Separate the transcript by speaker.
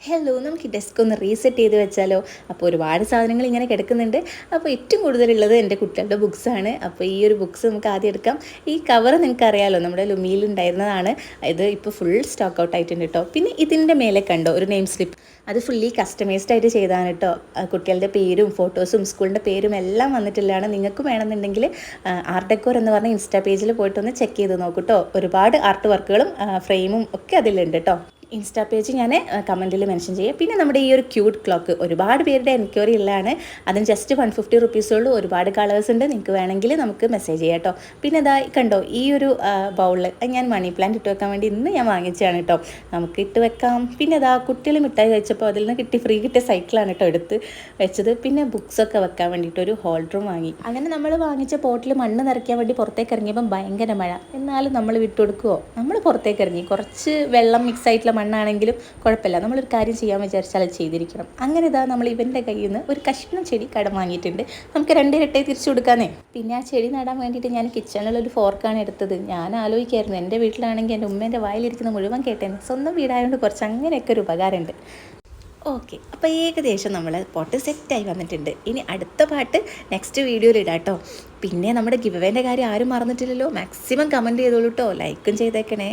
Speaker 1: Hello, നമുക്ക് ഈ desk ഒന്ന് റീസെറ്റ് ചെയ്ത് വെച്ചാലോ? അപ്പോൾ ഒരുപാട് സാധനങ്ങൾ ഇങ്ങനെ കിടക്കുന്നുണ്ട്. അപ്പോൾ ഏറ്റവും കൂടുതലുള്ളത് എൻ്റെ കുട്ടികളുടെ ബുക്സാണ്. അപ്പോൾ ഈ ഒരു ബുക്സ് നമുക്ക് ആദ്യം എടുക്കാം. ഈ കവർ നിങ്ങൾക്കറിയാലോ, നമ്മുടെ ലുമിയിൽ ഉണ്ടായിരുന്നതാണ്. ഇത് ഇപ്പോൾ ഫുൾ സ്റ്റോക്ക് ഔട്ട് ആയിട്ടുണ്ട് കേട്ടോ. പിന്നെ ഇതിൻ്റെ മേലെ കണ്ടോ ഒരു നെയിം സ്ലിപ്പ്, അത് ഫുള്ളി കസ്റ്റമൈസ്ഡ് ആയിട്ട് ചെയ്താണ് കേട്ടോ. കുട്ടികളുടെ പേരും ഫോട്ടോസും സ്കൂളിൻ്റെ പേരും എല്ലാം വന്നിട്ടുള്ളതാണ്. നിങ്ങൾക്ക് വേണമെന്നുണ്ടെങ്കിൽ ആർട്ട് ഡെക്കോർ എന്ന് പറഞ്ഞ ഇൻസ്റ്റാ പേജിൽ പോയിട്ടൊന്ന് ചെക്ക് ചെയ്ത് നോക്കൂ കേട്ടോ. ഒരുപാട് ആർട്ട് വർക്കുകളും ഫ്രെയിമും ഒക്കെ അതിലുണ്ട് കേട്ടോ. ഇൻസ്റ്റാ പേജ് ഞാൻ കമൻറ്റിൽ മെൻഷൻ ചെയ്യാം. പിന്നെ നമ്മുടെ ഈ ഒരു ക്യൂട്ട് ക്ലോക്ക് ഒരുപാട് പേരുടെ എൻക്വയറി ഉള്ളതാണ്. അതിന് ജസ്റ്റ് 150 റുപ്പീസുള്ളൂ. ഒരുപാട് കളേഴ്സ് ഉണ്ട്, നിങ്ങൾക്ക് വേണമെങ്കിൽ നമുക്ക് മെസ്സേജ് ചെയ്യാം കേട്ടോ. പിന്നെ ഇതാ കണ്ടോ ഈ ഒരു ബൗളിൽ ഞാൻ മണി പ്ലാന്റ് ഇട്ട് വെക്കാൻ വേണ്ടി ഇന്ന് ഞാൻ വാങ്ങിച്ചതാണ് കേട്ടോ. നമുക്ക് ഇട്ട് വെക്കാം. പിന്നെ ഇതാ കുട്ടികൾ മിഠായി കഴിച്ചപ്പോൾ അതിൽ നിന്ന് ഫ്രീ കിട്ടിയ സൈക്കിളാണ് കേട്ടോ എടുത്ത് വെച്ചത്. പിന്നെ ബുക്സൊക്കെ വെക്കാൻ വേണ്ടിയിട്ട് ഒരു ഹോൾഡറും വാങ്ങി. അങ്ങനെ നമ്മൾ വാങ്ങിച്ച പോട്ടിൽ മണ്ണ് നിറയ്ക്കാൻ വേണ്ടി പുറത്തേക്ക് ഇറങ്ങിയപ്പം ഭയങ്കര മഴ. എന്നാലും നമ്മൾ വിട്ടുകൊടുക്കുമോ? നമ്മൾ പുറത്തേക്ക് ഇറങ്ങി. കുറച്ച് വെള്ളം മിക്സ് ആയിട്ടുള്ള മണ്ണാണെങ്കിലും കുഴപ്പമില്ല, നമ്മളൊരു കാര്യം ചെയ്യാൻ വിചാരിച്ചാൽ അത് ചെയ്തിരിക്കണം. അങ്ങനെ ഇതാ നമ്മൾ ഇവൻ്റെ കയ്യിൽ നിന്ന് ഒരു കഷ്ണം ചെടി കടം വാങ്ങിയിട്ടുണ്ട്. നമുക്ക് 2 ഇരട്ടയെ തിരിച്ചു കൊടുക്കാന്നേ. പിന്നെ ആ ചെടി നടാൻ വേണ്ടിയിട്ട് ഞാൻ കിച്ചണിലൊരു ഫോർക്കാണ് എടുത്തത്. ഞാൻ ആലോചിക്കായിരുന്നു, എൻ്റെ വീട്ടിലാണെങ്കിൽ എൻ്റെ ഉമ്മേൻ്റെ വായിലിരിക്കുന്ന മുഴുവൻ കേട്ടേനെ. സ്വന്തം വീടായതുകൊണ്ട് കുറച്ച് അങ്ങനെയൊക്കെ ഒരു ഉപകാരമുണ്ട്. ഓക്കെ, അപ്പോൾ ഏകദേശം നമ്മൾ പോട്ട് സെറ്റായി വന്നിട്ടുണ്ട്. ഇനി അടുത്ത പാട്ട് നെക്സ്റ്റ് വീഡിയോയിൽ ഇടാം കേട്ടോ. പിന്നെ നമ്മുടെ ഗിവ് അവേൻ്റെ കാര്യം ആരും മറന്നിട്ടില്ലല്ലോ. മാക്സിമം കമൻറ്റ് ചെയ്തോളൂ കേട്ടോ, ലൈക്കും ചെയ്തേക്കണേ.